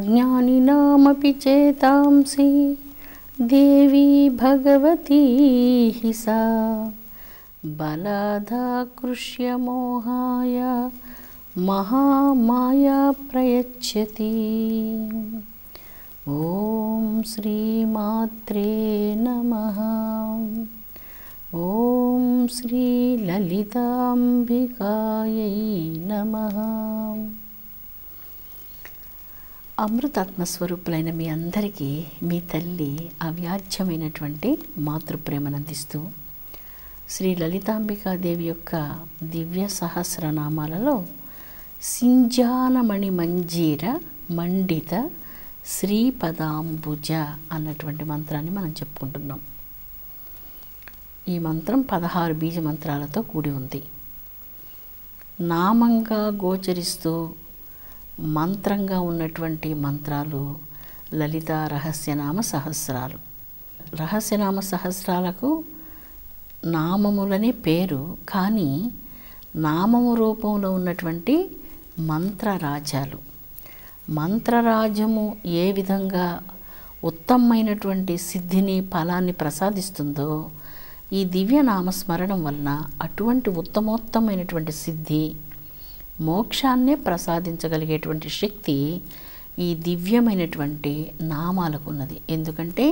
జ్ఞానినామపి చేతాంసి దేవీ భగవతీ హి సా బలాదాకృష్య మోహాయ మహామాయా ప్రయచ్చతి. ఓం శ్రీమాత్రే నమః. ఓం శ్రీ లలితాంబికాయై నమః. అమృతాత్మస్వరూపులైన మీ అందరికీ మీ తల్లి అవ్యాజ్యమైనటువంటి మాతృప్రేమను అందిస్తూ శ్రీ లలితాంబికాదేవి యొక్క దివ్య సహస్రనామాలలో సింజానమణి మంజీర మండిత శ్రీపదాంబుజ అన్నటువంటి మంత్రాన్ని మనం చెప్పుకుంటున్నాం. ఈ మంత్రం 16 బీజ మంత్రాలతో కూడి ఉంది. నామంగా గోచరిస్తూ మంత్రంగా ఉన్నటువంటి మంత్రాలు లలిత రహస్యనామ సహస్రాలు. రహస్యనామ సహస్రాలకు నామములనే పేరు, కానీ నామము రూపంలో ఉన్నటువంటి మంత్రరాజాలు. మంత్రరాజము ఏ విధంగా ఉత్తమమైనటువంటి సిద్ధిని ఫలాన్ని ప్రసాదిస్తుందో ఈ దివ్య నామస్మరణం వలన అటువంటి ఉత్తమోత్తమైనటువంటి సిద్ధి మోక్షాన్నే ప్రసాదించగలిగేటువంటి శక్తి ఈ దివ్యమైనటువంటి నామాలకు ఉన్నది. ఎందుకంటే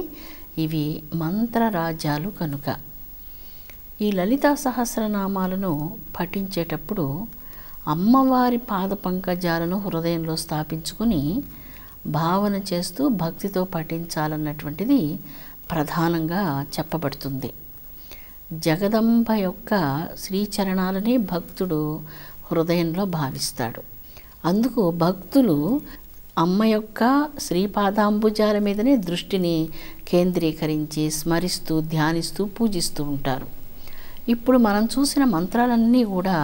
ఇవి మంత్రరాజాలు కనుక. ఈ లలితా సహస్రనామాలను పఠించేటప్పుడు అమ్మవారి పాద పంకజాలను హృదయంలో స్థాపించుకుని భావన చేస్తూ భక్తితో పఠించాలన్నటువంటిది ప్రధానంగా చెప్పబడుతుంది. జగదంబ యొక్క శ్రీచరణాలనే భక్తుడు హృదయంలో భావిస్తాడు. అందుకు భక్తులు అమ్మ యొక్క శ్రీపాదాంబుజాల మీదనే దృష్టిని కేంద్రీకరించి స్మరిస్తూ ధ్యానిస్తూ పూజిస్తూ ఉంటారు. ఇప్పుడు మనం చూసిన మంత్రాలన్నీ కూడా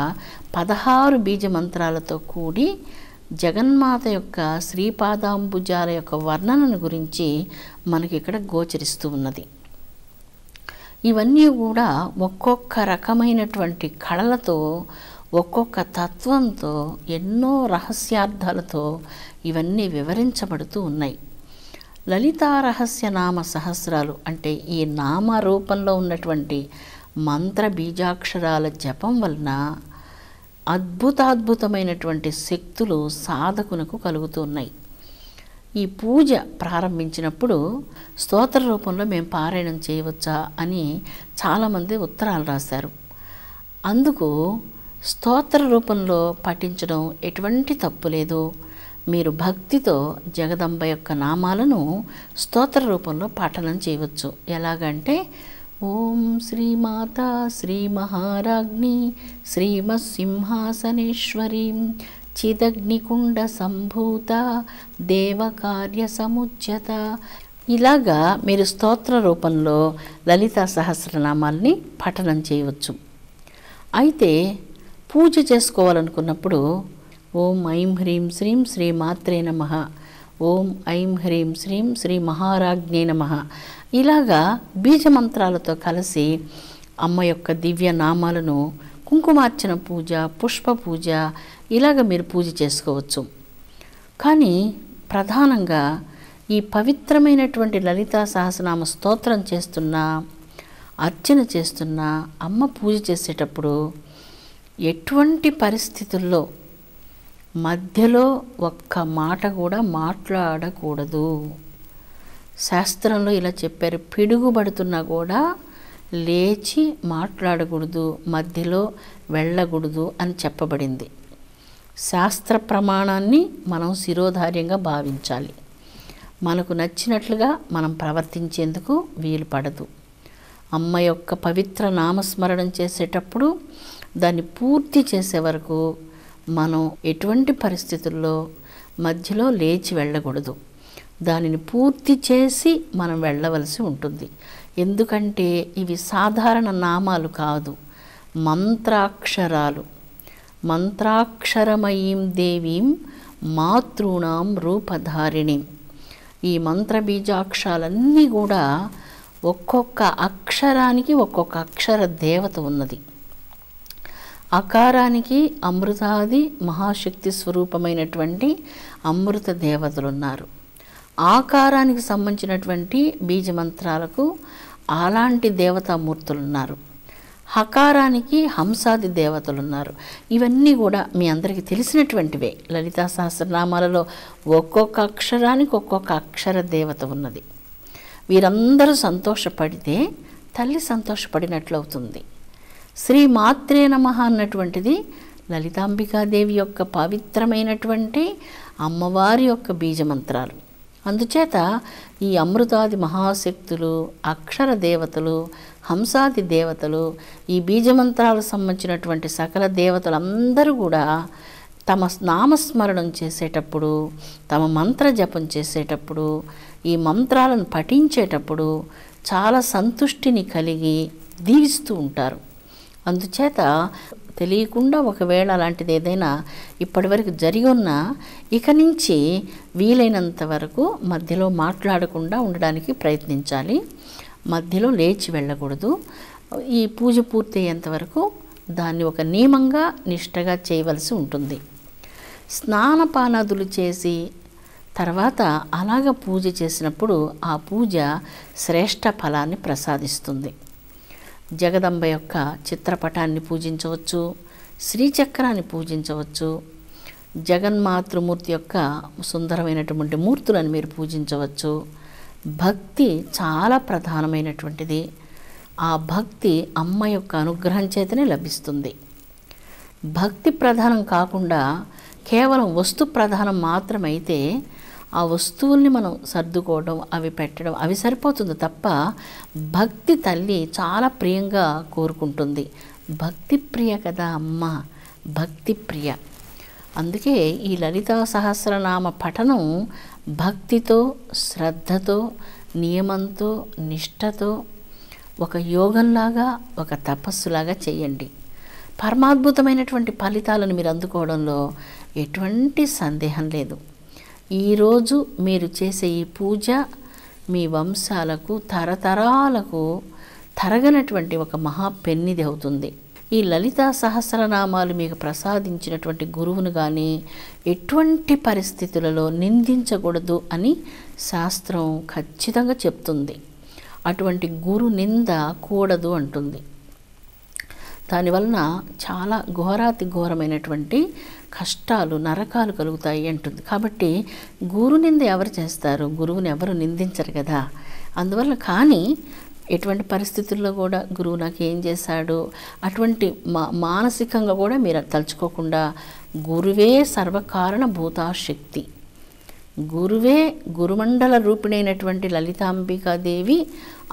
16 బీజ మంత్రాలతో కూడి జగన్మాత యొక్క శ్రీపాదాంబుజాల యొక్క వర్ణనను గురించి మనకి ఇక్కడ గోచరిస్తూ ఉన్నది. ఇవన్నీ కూడా ఒక్కొక్క రకమైనటువంటి కళలతో, ఒక్కొక్క తత్వంతో, ఎన్నో రహస్యార్థాలతో ఇవన్నీ వివరించబడుతూ ఉన్నాయి. లలితా రహస్య నామ సహస్రాలు అంటే ఈ నామ రూపంలో ఉన్నటువంటి మంత్ర బీజాక్షరాల జపం వలన అద్భుతాద్భుతమైనటువంటి శక్తులు సాధకునకు కలుగుతూ ఉన్నాయి. ఈ పూజ ప్రారంభించినప్పుడు స్తోత్ర రూపంలో మేము పారాయణం చేయవచ్చా అని చాలామంది ఉత్తరాలు రాశారు. అందుకు స్తోత్ర రూపంలో పఠించడం ఎటువంటి తప్పు లేదు. మీరు భక్తితో జగదంబ యొక్క నామాలను స్తోత్ర రూపంలో పఠనం చేయవచ్చు. ఎలాగంటే ఓం శ్రీమాత శ్రీ మహారాజ్ఞి శ్రీమత్సింహాసనేశ్వరీ చిదగ్నికుండ సంభూత దేవకార్య సముజ్జత. ఇలాగా మీరు స్తోత్ర రూపంలో లలితా సహస్రనామాల్ని పఠనం చేయవచ్చు. అయితే పూజ చేసుకోవాలనుకున్నప్పుడు ఓం ఐం హ్రీం శ్రీం శ్రీ మాత్రే నమః, ఓం ఐం హ్రీం శ్రీం శ్రీ మహారాజ్ఞే నమః ఇలాగా బీజమంత్రాలతో కలిసి అమ్మ యొక్క దివ్య నామాలను కుంకుమార్చన పూజ, పుష్ప పూజ ఇలాగ మీరు పూజ చేసుకోవచ్చు. కానీ ప్రధానంగా ఈ పవిత్రమైనటువంటి లలితా సహస్రనామ స్తోత్రం చేస్తున్నా, అర్చన చేస్తున్నా, అమ్మ పూజ చేసేటప్పుడు ఎటువంటి పరిస్థితుల్లో మధ్యలో ఒక్క మాట కూడా మాట్లాడకూడదు. శాస్త్రంలో ఇలా చెప్పారు, పిడుగుబడుతున్నా కూడా లేచి మాట్లాడకూడదు, మధ్యలో వెళ్ళకూడదు అని చెప్పబడింది. శాస్త్ర ప్రమాణాన్ని మనం శిరోధార్యంగా భావించాలి. మనకు నచ్చినట్లుగా మనం ప్రవర్తించేందుకు వీలు పడదు. అమ్మ యొక్క పవిత్ర నామస్మరణం చేసేటప్పుడు దాన్ని పూర్తి చేసే వరకు మనం ఎటువంటి పరిస్థితుల్లో మధ్యలో లేచి వెళ్ళకూడదు. దానిని పూర్తి చేసి మనం వెళ్ళవలసి ఉంటుంది. ఎందుకంటే ఇవి సాధారణ నామాలు కాదు, మంత్రాక్షరాలు. మంత్రాక్షరమయీం దేవీం మాతృణాం రూపధారిణి. ఈ మంత్ర బీజాక్షరాలన్నీ కూడా ఒక్కొక్క అక్షరానికి ఒక్కొక్క అక్షర దేవత ఉన్నది. అకారానికి అమృతాది మహాశక్తి స్వరూపమైనటువంటి అమృత దేవతలు ఉన్నారు. ఆకారానికి సంబంధించినటువంటి బీజమంత్రాలకు అలాంటి దేవతామూర్తులు ఉన్నారు. హకారానికి హంసాది దేవతలు ఉన్నారు. ఇవన్నీ కూడా మీ అందరికీ తెలిసినటువంటివే. లలితా సహస్రనామాలలో ఒక్కొక్క అక్షరానికి ఒక్కొక్క అక్షర దేవత ఉన్నది. వీరందరూ సంతోషపడితే తల్లి సంతోషపడినట్లు అవుతుంది. శ్రీ మాత్రే నమః అన్నటువంటిది లలితాంబికాదేవి యొక్క పవిత్రమైనటువంటి అమ్మవారి యొక్క బీజమంత్రాలు. అందుచేత ఈ అమృతాది మహాశక్తులు, అక్షర దేవతలు, హంసాది దేవతలు, ఈ బీజమంత్రాలకు సంబంధించినటువంటి సకల దేవతలందరూ కూడా తమ నామస్మరణం చేసేటప్పుడు, తమ మంత్ర జపం చేసేటప్పుడు, ఈ మంత్రాలను పఠించేటప్పుడు చాలా సంతుష్టిని కలిగి దీవిస్తూ ఉంటారు. అందుచేత తెలియకుండా ఒకవేళ అలాంటిది ఏదైనా ఇప్పటివరకు జరిగి ఉన్నా ఇక నుంచి వీలైనంత వరకు మధ్యలో మాట్లాడకుండా ఉండడానికి ప్రయత్నించాలి. మధ్యలో లేచి వెళ్ళకూడదు. ఈ పూజ పూర్తయ్యేంత వరకు దాన్ని ఒక నియమంగా నిష్టగా చేయవలసి ఉంటుంది. స్నానపానాదులు చేసి తర్వాత అలాగ పూజ చేసినప్పుడు ఆ పూజ శ్రేష్ఠ ఫలాన్ని ప్రసాదిస్తుంది. జగదంబ యొక్క చిత్రపటాన్ని పూజించవచ్చు, శ్రీచక్రాన్ని పూజించవచ్చు, జగన్మాతృమూర్తి యొక్క సుందరమైనటువంటి మూర్తులను మీరు పూజించవచ్చు. భక్తి చాలా ప్రధానమైనటువంటిది. ఆ భక్తి అమ్మ యొక్క అనుగ్రహం చేతనే లభిస్తుంది. భక్తి ప్రధానం కాకుండా కేవలం వస్తు ప్రధానం మాత్రమైతే ఆ వస్తువుల్ని మనం సర్దుకోవడం, అవి పెట్టడం, అవి సరిపోతుంది తప్ప భక్తి తల్లి చాలా ప్రియంగా కోరుకుంటుంది. భక్తి ప్రియ కదా అమ్మ, భక్తి ప్రియ. అందుకే ఈ లలితా సహస్రనామ పఠనం భక్తితో, శ్రద్ధతో, నియమంతో, నిష్టతో ఒక యోగంలాగా, ఒక తపస్సులాగా చేయండి. పరమాద్భుతమైనటువంటి ఫలితాలను మీరు అందుకోవడంలో ఎటువంటి సందేహం లేదు. ఈరోజు మీరు చేసే ఈ పూజ మీ వంశాలకు, తరతరాలకు తరగనటువంటి ఒక మహా పెన్నిది అవుతుంది. ఈ లలితా సహస్రనామాలు మీకు ప్రసాదించినటువంటి గురువును కానీ ఎటువంటి పరిస్థితులలో నిందించకూడదు అని శాస్త్రం ఖచ్చితంగా చెప్తుంది. అటువంటి గురు నింద కూడదు అంటుంది. దానివలన చాలా ఘోరాతి ఘోరమైనటువంటి కష్టాలు, నరకాలు కలుగుతాయి అంటుంది. కాబట్టి గురు నింద ఎవరు చేస్తారు? గురువుని ఎవరు నిందించరు కదా. అందువల్ల కానీ ఎటువంటి పరిస్థితుల్లో కూడా గురువు నాకు ఏం చేశాడు అటువంటి మానసికంగా కూడా మీరు తలుచుకోకుండా గురువే సర్వకారణ భూతాశక్తి, గురువే గురుమండల రూపిణైనటువంటి లలితాంబికాదేవి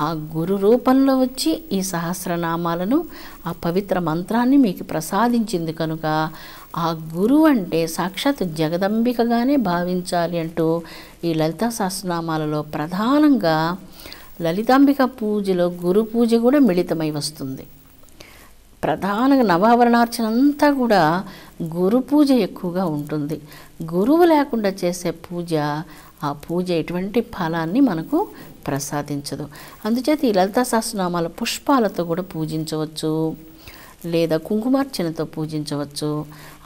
ఆ గురు రూపంలో వచ్చి ఈ సహస్రనామాలను, ఆ పవిత్ర మంత్రాన్ని మీకు ప్రసాదించింది కనుక ఆ గురువు అంటే సాక్షాత్ జగదంబికగానే భావించాలి అంటూ ఈ లలితా సహస్రనామాలలో ప్రధానంగా లలితాంబిక పూజలో గురు పూజ కూడా మిళితమై వస్తుంది. ప్రధానంగా నవావరణార్చన అంతా కూడా గురు పూజ ఎక్కువగా ఉంటుంది. గురువు లేకుండా చేసే పూజ, ఆ పూజ ఎటువంటి ఫలాన్ని మనకు ప్రసాదించదు. అందుచేత ఈ లలితా సహస్రనామాల పుష్పాలతో కూడా పూజించవచ్చు, లేదా కుంకుమార్చనతో పూజించవచ్చు,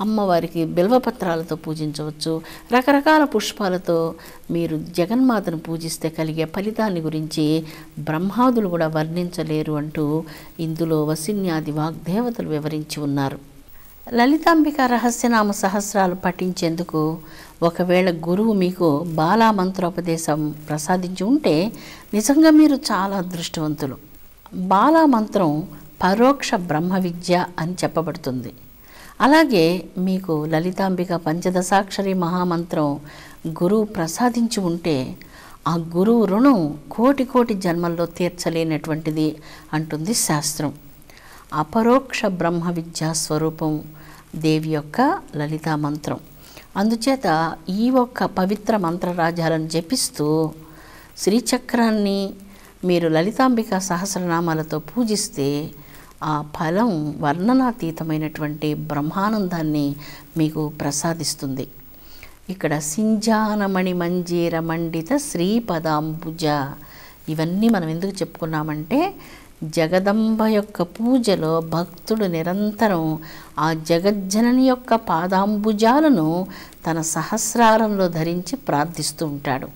అమ్మవారికి బిల్వపత్రాలతో పూజించవచ్చు. రకరకాల పుష్పాలతో మీరు జగన్మాతను పూజిస్తే కలిగే ఫలితాన్ని గురించి బ్రహ్మాదులు కూడా వర్ణించలేరు అంటూ ఇందులో వసిన్యాది వాగ్దేవతలు వివరించి ఉన్నారు. లలితాంబిక రహస్యనామ సహస్రాలు పఠించేందుకు ఒకవేళ గురువు మీకు బాలా మంత్రోపదేశం ప్రసాదించి ఉంటే నిజంగా మీరు చాలా అదృష్టవంతులు. బాలా మంత్రం పరోక్ష బ్రహ్మ విద్య అని చెప్పబడుతుంది. అలాగే మీకు లలితాంబిక పంచదశాక్షరి మహామంత్రం గురువు ప్రసాదించి ఉంటే ఆ గురువు రుణం కోటి కోటి జన్మల్లో తీర్చలేనటువంటిది అంటుంది శాస్త్రం. అపరోక్ష బ్రహ్మ విద్యా స్వరూపం దేవి యొక్క లలితా మంత్రం. అందుచేత ఈ ఒక్క పవిత్ర మంత్రరాజాలను జపిస్తూ శ్రీచక్రాన్ని మీరు లలితాంబిక సహస్రనామాలతో పూజిస్తే ఆ ఫలం వర్ణనాతీతమైనటువంటి బ్రహ్మానందాన్ని మీకు ప్రసాదిస్తుంది. ఇక్కడ సింజానమణి మంజీర మండిత శ్రీపదాంబుజ, ఇవన్నీ మనం ఎందుకు చెప్పుకున్నామంటే జగదంబ యొక్క పూజలో భక్తుడు నిరంతరం ఆ జగజ్జనని యొక్క పాదాంబుజాలను తన సహస్రారంలో ధరించి ప్రార్థిస్తూ ఉంటాడు.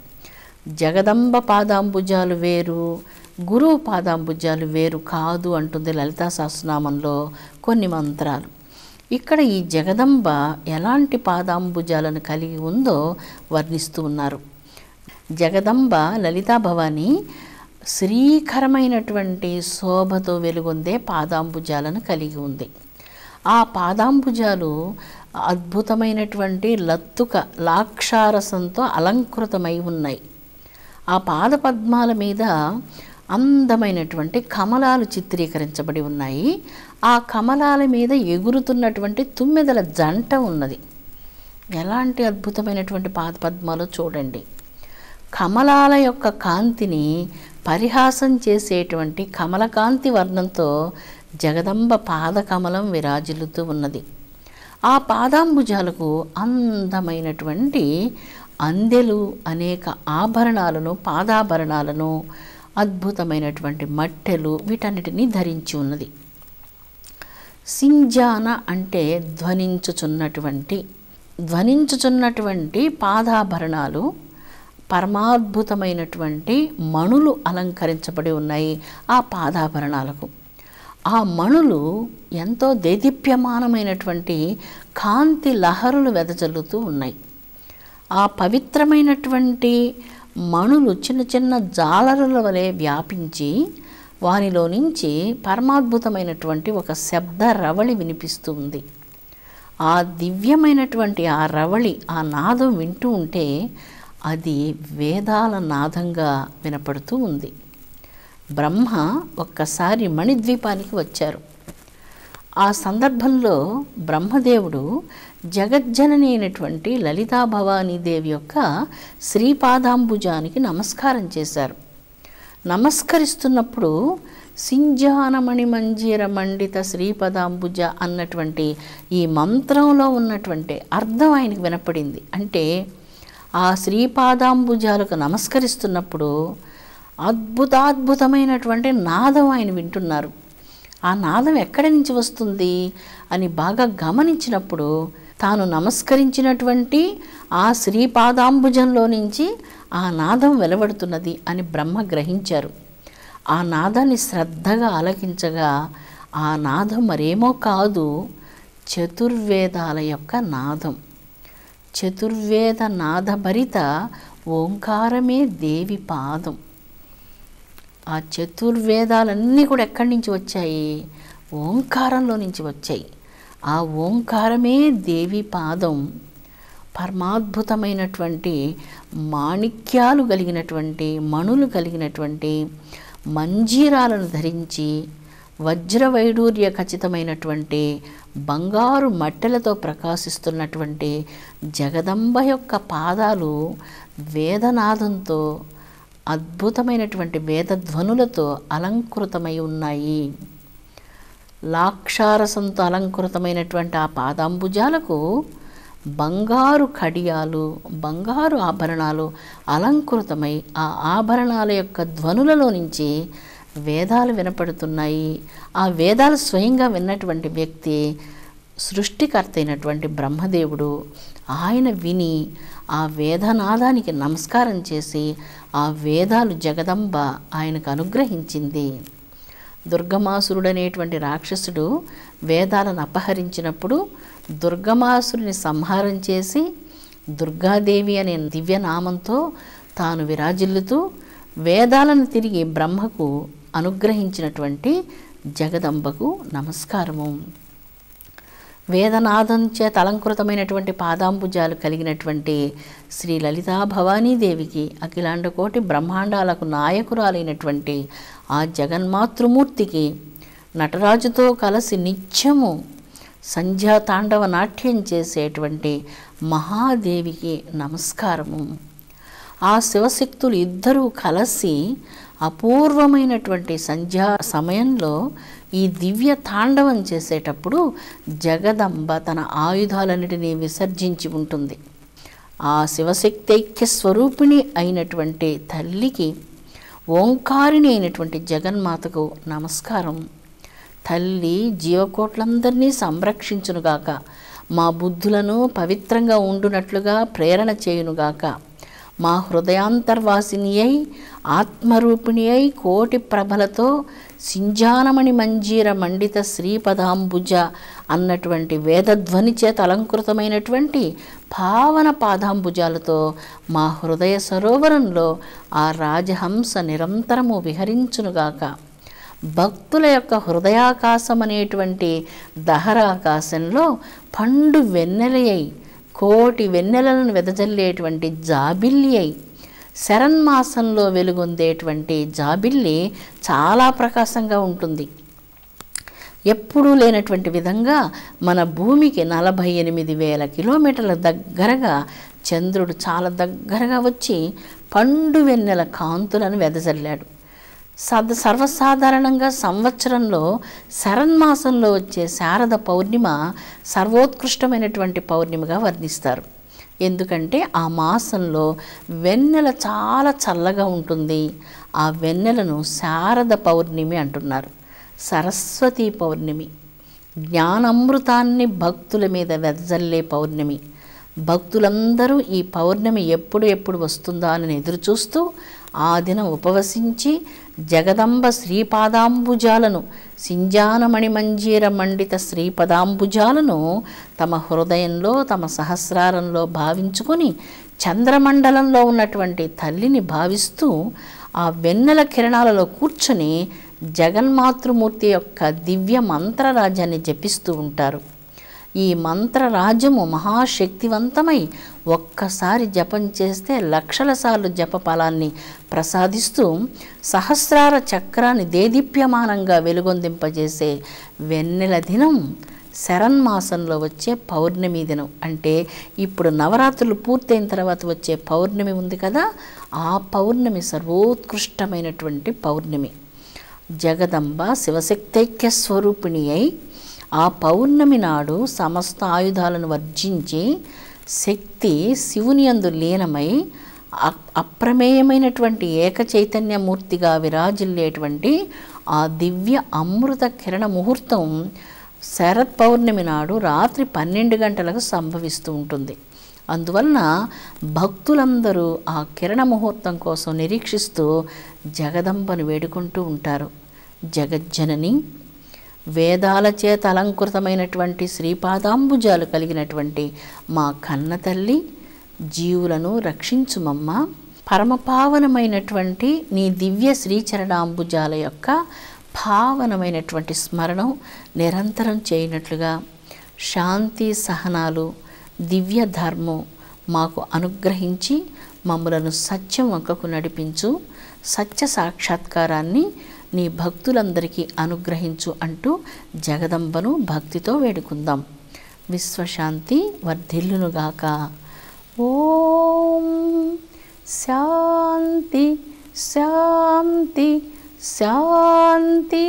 జగదంబ పాదాంబుజాలు వేరు, గురువు పాదాంబుజాలు వేరు కాదు అంటుంది లలితా సహస్రనామంలో కొన్ని మంత్రాలు. ఇక్కడ ఈ జగదంబ ఎలాంటి పాదాంబుజాలను కలిగి ఉందో వర్ణిస్తూ ఉన్నారు. జగదంబ లలితా భవాని శ్రీకరమైనటువంటి శోభతో వెలుగొందే పాదాంబుజాలను కలిగి ఉంది. ఆ పాదాంబుజాలు అద్భుతమైనటువంటి లత్తుక లాక్షారసంతో అలంకృతమై ఉన్నాయి. ఆ పాదపద్మాల మీద అందమైనటువంటి కమలాలు చిత్రీకరించబడి ఉన్నాయి. ఆ కమలాల మీద ఎగురుతున్నటువంటి తుమ్మెదల జంట ఉన్నది. ఎలాంటి అద్భుతమైనటువంటి పాదపద్మాలు చూడండి. కమలాల యొక్క కాంతిని పరిహాసం చేసేటువంటి కమలకాంతి వర్ణంతో జగదంబ పాదకమలం విరాజిల్లుతూ ఉన్నది. ఆ పాదాంబుజాలకు అందమైనటువంటి అందెలు, అనేక ఆభరణాలను, పాదాభరణాలను, అద్భుతమైనటువంటి మట్టెలు వీటన్నిటినీ ధరించి ఉన్నది. సింజాన అంటే ధ్వనించుచున్నటువంటి పాదాభరణాలు, పరమాద్భుతమైనటువంటి మణులు అలంకరించబడి ఉన్నాయి ఆ పాదాభరణాలకు. ఆ మణులు ఎంతో దేదీప్యమానమైనటువంటి కాంతి లహరులు వెదజల్లుతూ ఉన్నాయి. ఆ పవిత్రమైనటువంటి మణులు చిన్న చిన్న జాలరుల వలె వ్యాపించి వానిలో నుంచి పరమాద్భుతమైనటువంటి ఒక శబ్ద రవళి వినిపిస్తూ ఉంది. ఆ దివ్యమైనటువంటి ఆ రవళి, ఆ నాదం వింటూ ఉంటే అది వేదాల నాదంగా వినపడుతూ ఉంది. బ్రహ్మ ఒక్కసారి మణిద్వీపానికి వచ్చారు. ఆ సందర్భంలో బ్రహ్మదేవుడు జగజ్జనని అయినటువంటి లలితా భవానీదేవి యొక్క శ్రీపాదాంబుజానికి నమస్కారం చేశారు. నమస్కరిస్తున్నప్పుడు సింజానమణి మంజీర మండిత శ్రీపదాంబుజ అన్నటువంటి ఈ మంత్రంలో ఉన్నటువంటి అర్థం ఆయనకు వినపడింది. అంటే ఆ శ్రీపాదాంబుజాలకు నమస్కరిస్తున్నప్పుడు అద్భుతాద్భుతమైనటువంటి నాదం ఆయన వింటున్నారు. ఆ నాదం ఎక్కడి నుంచి వస్తుంది అని బాగా గమనించినప్పుడు తాను నమస్కరించినటువంటి ఆ శ్రీపాదాంబుజంలో నుంచి ఆ నాదం వెలువడుతున్నది అని బ్రహ్మ గ్రహించారు. ఆ నాదాన్ని శ్రద్ధగా ఆలకించగా ఆ నాదం మరేమో కాదు, చతుర్వేదాల యొక్క నాదం. చతుర్వేద నాదభరిత ఓంకారమే దేవి పాదం. ఆ చతుర్వేదాలన్నీ కూడా ఎక్కడి నుంచి వచ్చాయి? ఓంకారంలో నుంచి వచ్చాయి. ఆ ఓంకారమే దేవి పాదం. పరమాద్భుతమైనటువంటి మాణిక్యాలు కలిగినటువంటి, మణులు కలిగినటువంటి మంజీరాలను ధరించి వజ్రవైడూర్య ఖచ్చితమైనటువంటి బంగారు మట్టెలతో ప్రకాశిస్తున్నటువంటి జగదంబ యొక్క పాదాలు వేదనాదంతో, అద్భుతమైనటువంటి వేదధ్వనులతో అలంకృతమై ఉన్నాయి. లాక్షారసంతో అలంకృతమైనటువంటి ఆ పాదాంబుజాలకు బంగారు కడియాలు, బంగారు ఆభరణాలు అలంకృతమై ఆ ఆభరణాల యొక్క ధ్వనులలో నుంచి వేదాలు వినపడుతున్నాయి. ఆ వేదాలు స్వయంగా విన్నటువంటి వ్యక్తి సృష్టికర్త అయినటువంటి బ్రహ్మదేవుడు. ఆయన విని ఆ వేదనాదానికి నమస్కారం చేసి ఆ వేదాలు జగదంబ ఆయనకు అనుగ్రహించింది. దుర్గమాసురుడనేటువంటి రాక్షసుడు వేదాలను అపహరించినప్పుడు దుర్గమాసురుని సంహారం చేసి దుర్గాదేవి అనే దివ్యనామంతో తాను విరాజిల్లుతూ వేదాలను తిరిగి బ్రహ్మకు అనుగ్రహించినటువంటి జగదంబకు నమస్కారము. వేదనాదం చేత అలంకృతమైనటువంటి పాదాంబుజాలు కలిగినటువంటి శ్రీ లలితా భవానీదేవికి, అఖిలాండకోటి బ్రహ్మాండాలకు నాయకురాలైనటువంటి ఆ జగన్మాతృమూర్తికి నటరాజుతో కలిసి నిత్యము సంధ్యాతాండవ నాట్యం చేసేటువంటి మహాదేవికి నమస్కారము. ఆ శివశక్తులు ఇద్దరూ కలిసి అపూర్వమైనటువంటి సంధ్యా సమయంలో ఈ దివ్య తాండవం చేసేటప్పుడు జగదంబ తన ఆయుధాలన్నిటినీ విసర్జించి ఉంటుంది. ఆ శివశక్తైక్య స్వరూపిణి అయినటువంటి తల్లికి ఓంకారిణి అయినటువంటి జగన్మాతకు నమస్కారం. తల్లి జీవకోట్లందరినీ సంరక్షించునుగాక, మా బుద్ధులను పవిత్రంగా ఉండునట్లుగా ప్రేరణ చేయునుగాక. మా హృదయాంతర్వాసిని అయి ఆత్మరూపిణి అయి కోటి ప్రభలతో సింజానమణి మంజీర మండిత శ్రీపదాంబుజ అన్నటువంటి వేదధ్వని చేత అలంకృతమైనటువంటి పావన పాదాంబుజాలతో మా హృదయ సరోవరంలో ఆ రాజహంస నిరంతరము విహరించునుగాక. భక్తుల యొక్క హృదయాకాశం అనేటువంటి దహరాకాశంలో పండు వెన్నెలయ్యి కోటి వెన్నెలను వెదజల్లేటువంటి జాబిల్లి అయి, శరన్మాసంలో వెలుగొందేటువంటి జాబిల్లి చాలా ప్రకాశంగా ఉంటుంది. ఎప్పుడూ లేనటువంటి విధంగా మన భూమికి 48,000 కిలోమీటర్ల దగ్గరగా చంద్రుడు చాలా దగ్గరగా వచ్చి పండు వెన్నెల కాంతులను వెదజల్లాడు. సర్వసాధారణంగా సంవత్సరంలో శరన్మాసంలో వచ్చే శారద పౌర్ణిమ సర్వోత్కృష్టమైనటువంటి పౌర్ణిమగా వర్ణిస్తారు. ఎందుకంటే ఆ మాసంలో వెన్నెల చాలా చల్లగా ఉంటుంది. ఆ వెన్నెలను శారద పౌర్ణమి అంటున్నారు. సరస్వతీ పౌర్ణమి, జ్ఞానామృతాన్ని భక్తుల మీద వెదజల్లే పౌర్ణమి. భక్తులందరూ ఈ పౌర్ణమి ఎప్పుడు వస్తుందా అని ఎదురుచూస్తూ ఆ దినం ఉపవసించి జగదంబ శ్రీపాదాంబుజాలను, సింజానమణి మంజీర మండిత శ్రీపదాంబుజాలను తమ హృదయంలో తమ సహస్రారంలో భావించుకొని చంద్రమండలంలో ఉన్నటువంటి తల్లిని భావిస్తూ ఆ వెన్నెల కిరణాలలో కూర్చొని జగన్మాతృమూర్తి యొక్క దివ్య మంత్రరాజ్యాన్ని జపిస్తూ ఉంటారు. ఈ మంత్రరాజ్యము మహాశక్తివంతమై ఒక్కసారి జపం చేస్తే లక్షల సార్లు జప ఫలాన్ని ప్రసాదిస్తూ సహస్రార చక్రాన్ని దేదీప్యమానంగా వెలుగొందింపజేసే వెన్నెల దినం శరన్మాసంలో వచ్చే పౌర్ణమి దినం. అంటే ఇప్పుడు నవరాత్రులు పూర్తయిన తర్వాత వచ్చే పౌర్ణమి ఉంది కదా, ఆ పౌర్ణమి సర్వోత్కృష్టమైనటువంటి పౌర్ణమి. జగదంబ శివశక్తైక్య స్వరూపిణి అయి ఆ పౌర్ణమి నాడు సమస్త ఆయుధాలను వర్జించి శక్తి శివుని యందు లీనమై అప్రమేయమైనటువంటి ఏక చైతన్యమూర్తిగా విరాజిల్లేటువంటి ఆ దివ్య అమృత కిరణ ముహూర్తం శరత్ పౌర్ణమి నాడు రాత్రి 12 గంటలకు సంభవిస్తూ ఉంటుంది. అందువలన భక్తులందరూ ఆ కిరణ ముహూర్తం కోసం నిరీక్షిస్తూ జగదంబను వేడుకుంటూ ఉంటారు. జగజ్జనని, వేదాల చేత అలంకృతమైనటువంటి శ్రీపాదాంబుజాలు కలిగినటువంటి మా కన్న తల్లి, జీవులను రక్షించుమమ్మ. పరమపావనమైనటువంటి నీ దివ్య శ్రీచరణాంబుజాల యొక్క పావనమైనటువంటి స్మరణం నిరంతరం చేయనట్లుగా శాంతి సహనాలు దివ్య ధర్మం మాకు అనుగ్రహించి మమ్ములను సత్యం వంకకు నడిపించు, సత్య సాక్షాత్కారాన్ని నీ భక్తులందరికీ అనుగ్రహించు అంటూ జగదంబను భక్తితో వేడుకుందాం. విశ్వశాంతి వర్ధిల్లునుగాక. ఓం శాంతి శాంతి శాంతి.